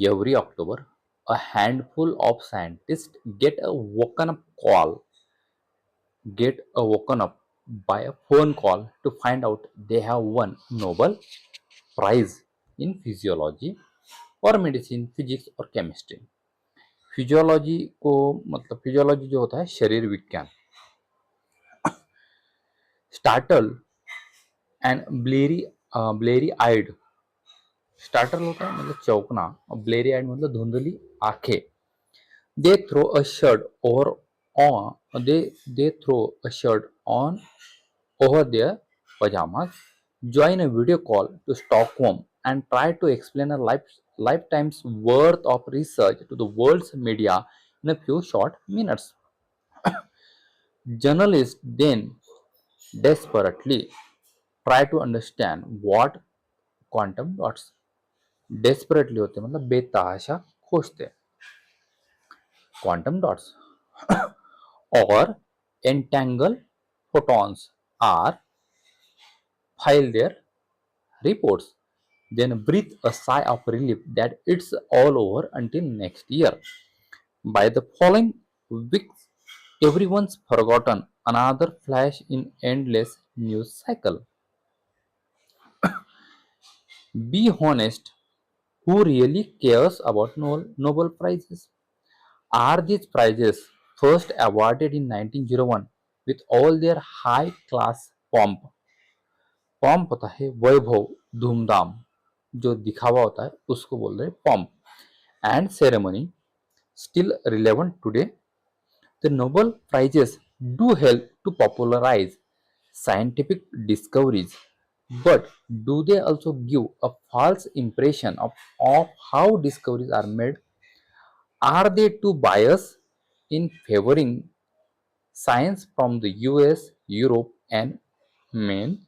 Every October, a handful of scientists get a woken up by a phone call to find out they have won Nobel Prize in physiology और medicine, physics और chemistry. Physiology को मतलब physiology जो होता है शरीर विज्ञान। Startle and ब्लेरी eyed, startle होता है मतलब चौकना और ब्लेरी आइड मतलब धुंधली आंखें। They throw a shirt over they throw a shirt on over their pajamas, join a video call to Stockholm, and try to explain a lifetime's worth of research to the world's media in a few short minutes. Journalists then desperately try to understand what quantum dots desperately होते हैं, मतलब बेतहाशा खोजते हैं quantum dots or entangle photons are file their reports, then breathe a sigh of relief that it's all over until next year. By the following weeks, everyone's forgotten another flash in endless news cycle. Be honest, who really cares about Nobel Prizes? Are these prizes first awarded in 1901 with all their high class pomp? Pomp होता है वैभव, धूमधाम, जो दिखावा होता है उसको बोल रहे हैं pomp, and ceremony still relevant today? The Nobel Prizes do help to popularize scientific discoveries, but do they also give a false impression of how discoveries are made? Are they too biased in favoring science from the US, Europe, and main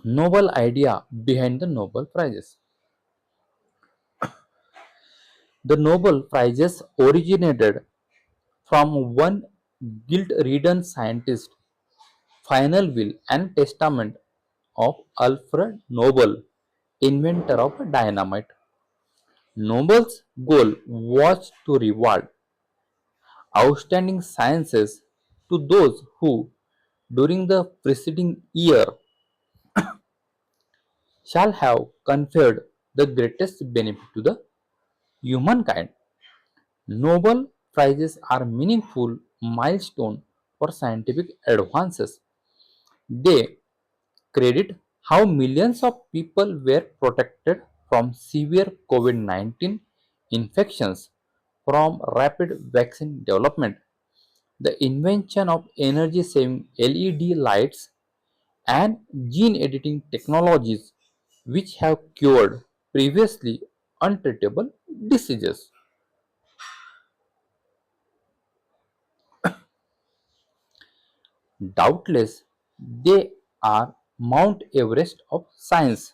Nobel idea behind the Nobel Prizes? The Nobel Prizes originated from one guilt-ridden scientist's final will and testament of Alfred Nobel, inventor of dynamite. Nobel's goal was to reward outstanding sciences to those who, during the preceding year, shall have conferred the greatest benefit to the humankind. Nobel Prizes are meaningful milestone for scientific advances. They credit how millions of people were protected from severe COVID-19 infections, from rapid vaccine development, the invention of energy saving LED lights, and gene editing technologies which have cured previously untreatable diseases. Doubtless, they are Mount Everest of science.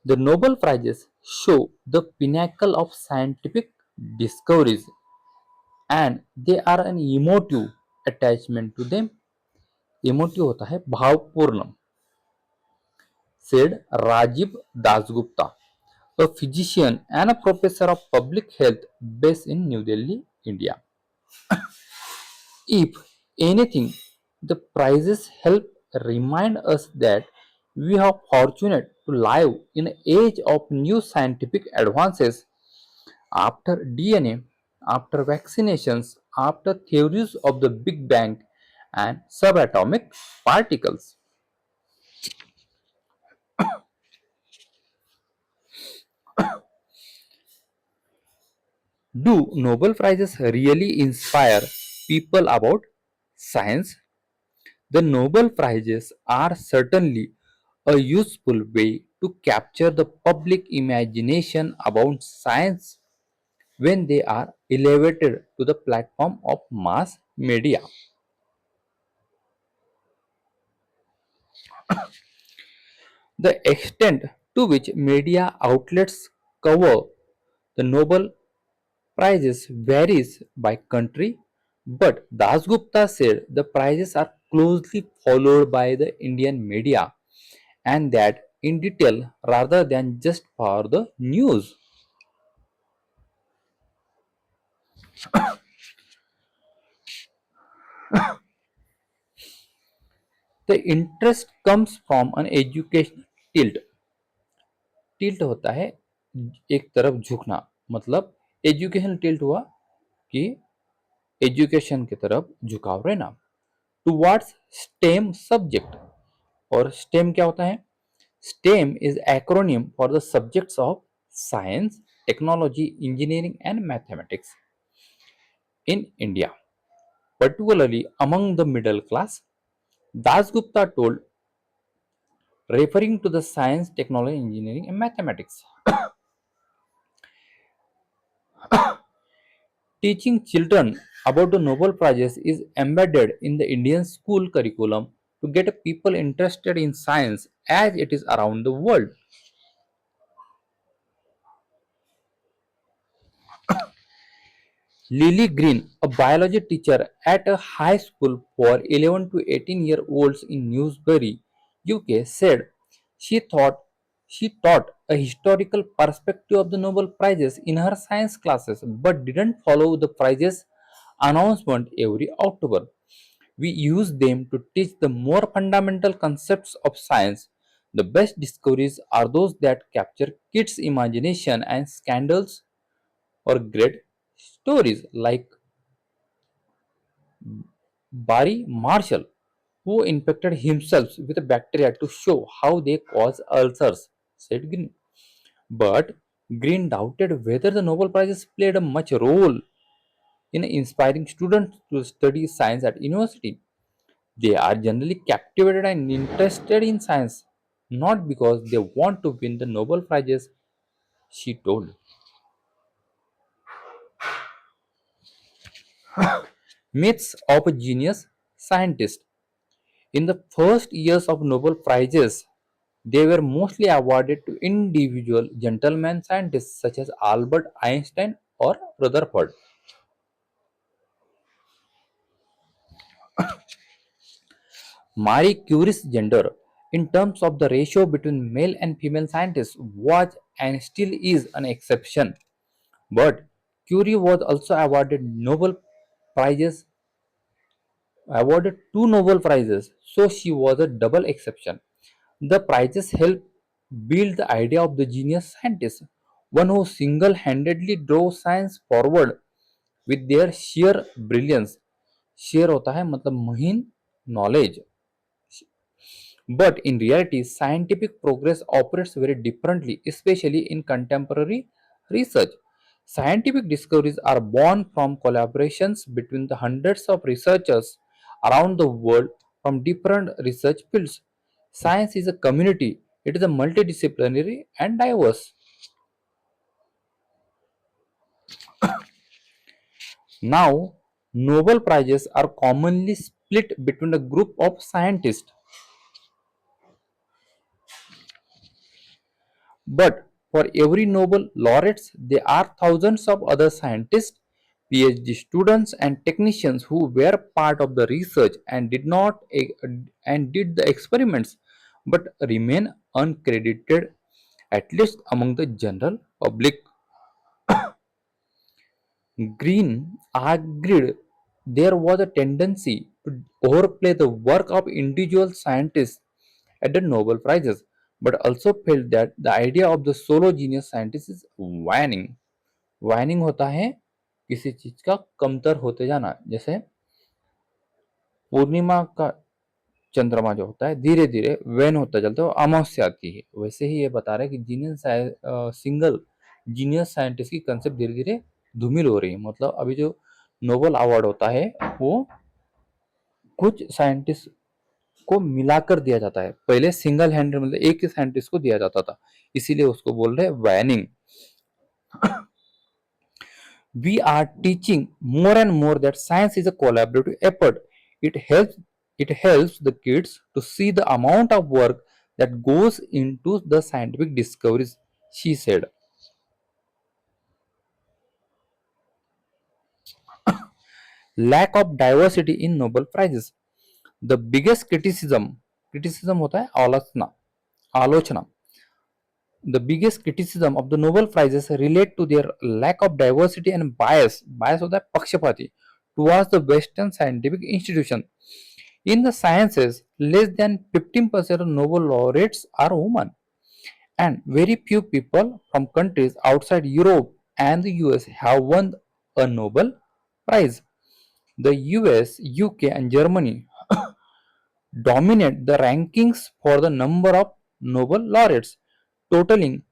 The Nobel Prizes show the pinnacle of scientific discoveries, and they are an emotive attachment to them. Emotive होता है भावपूर्ण, said Rajiv Dasgupta, a physician and a professor of public health based in New Delhi, India. If anything, the prizes help remind us that we are fortunate to live in an age of new scientific advances. After DNA, after vaccinations, after theories of the Big Bang and subatomic particles. Do Nobel Prizes really inspire people about science? The Nobel Prizes are certainly a useful way to capture the public imagination about science when they are elevated to the platform of mass media. The extent to which media outlets cover the Nobel Prizes varies by country, but Dasgupta said the prizes are closely followed by the Indian media, and that in detail rather than just for the news. The interest comes from an educational tilt. Tilt होता है एक तरफ झुकना, मतलब education tilt हुआ कि education की तरफ झुकाव रहना टुवर्ड्स स्टेम सब्जेक्ट। और स्टेम क्या होता है? Stem is acronym for the subjects of science, technology, engineering and mathematics in India, particularly among the middle class. Dasgupta told, referring to the science, technology, engineering, and mathematics. Teaching children about the Nobel Prizes is embedded in the Indian school curriculum to get people interested in science as it is around the world. Lily Green, a biology teacher at a high school for 11 to 18-year-olds in Newsbury, UK, said she thought she taught a historical perspective of the Nobel Prizes in her science classes but didn't follow the prizes announcement every October. We use them to teach the more fundamental concepts of science. The best discoveries are those that capture kids' imagination and scandals or great stories like Barry Marshall, who infected himself with a bacteria to show how they cause ulcers, said Green. But Green doubted whether the Nobel Prizes played a much role in inspiring students to study science at university. They are generally captivated and interested in science, not because they want to win the Nobel Prizes, she told. Myths of a genius scientist. In the first years of Nobel Prizes, they were mostly awarded to individual gentlemen scientists such as Albert Einstein or Rutherford. Marie Curie's gender, in terms of the ratio between male and female scientists, was and still is an exception. But Curie was also Prizes, awarded two Nobel Prizes, so she was a double exception. The prizes help build the idea of the genius scientist, one who single-handedly drove science forward with their sheer brilliance. Share होता है मतलब महीन knowledge. But in reality, scientific progress operates very differently, especially in contemporary research. Scientific discoveries are born from collaborations between the hundreds of researchers around the world from different research fields. Science is a community, it is a multidisciplinary and diverse. Now, Nobel Prizes are commonly split between a group of scientists. But for every Nobel laureates, there are thousands of other scientists, PhD students, and technicians who were part of the research and did the experiments, but remain uncredited, at least among the general public. Green agreed there was a tendency to overplay the work of individual scientists at the Nobel Prizes, but also felt that the idea of the solo genius scientist is waning. Whining होता है किसी चीज का कमतर होते जाना, जैसे पूर्णिमा का चंद्रमा जो होता है धीरे धीरे वैन होता चलता है, वो अमावस्या आती है, वैसे ही ये बता रहा है कि जीनियस सिंगल जीनियस साइंटिस्ट की कंसेप्ट धीरे धीरे धूमिल हो रही है। मतलब अभी जो नोबल अवार्ड होता है वो कुछ साइंटिस्ट को मिलाकर दिया जाता है, पहले सिंगल हैंडेड मतलब एक ही साइंटिस्ट को दिया जाता था, इसीलिए उसको बोल रहे हैं waning. We are teaching more and more that science is a collaborative effort. It helps the kids to see the amount of work that goes into the scientific discoveries, she said. Lack of diversity in Nobel Prizes. The biggest criticism होता है आलोचना आलोचना The biggest criticism of the Nobel Prizes relate to their lack of diversity and bias होता है पक्षपाती towards the Western scientific institution. In the sciences, less than 15% of Nobel laureates are women, and very few people from countries outside Europe and the US have won a Nobel Prize. The US, UK, and Germany dominate the rankings for the number of Nobel laureates, totaling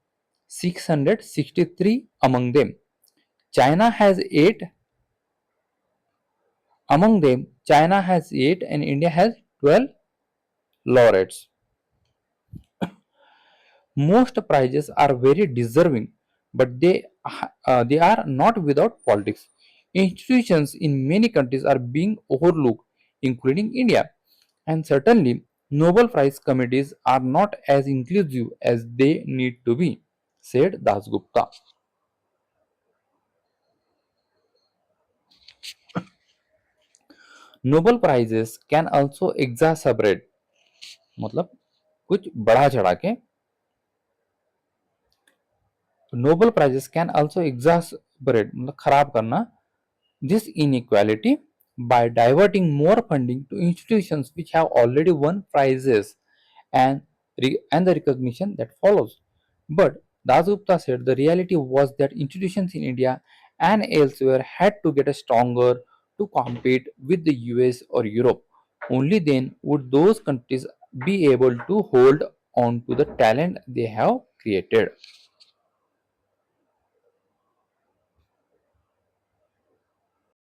663 among them. China has 8 among them. China has 8 and India has 12 laureates. Most prizes are very deserving, but they are not without politics. Institutions in many countries are being overlooked, including India, and certainly Nobel Prize committees are not as inclusive as they need to be, said Dasgupta. Nobel prizes can also exacerbate मतलब कुछ बढ़ा चढ़ा के Nobel prizes can also exacerbate मतलब खराब करना this inequality by diverting more funding to institutions which have already won prizes and, and the recognition that follows. But Dasgupta said the reality was that institutions in India and elsewhere had to get stronger to compete with the US or Europe. Only then would those countries be able to hold on to the talent they have created.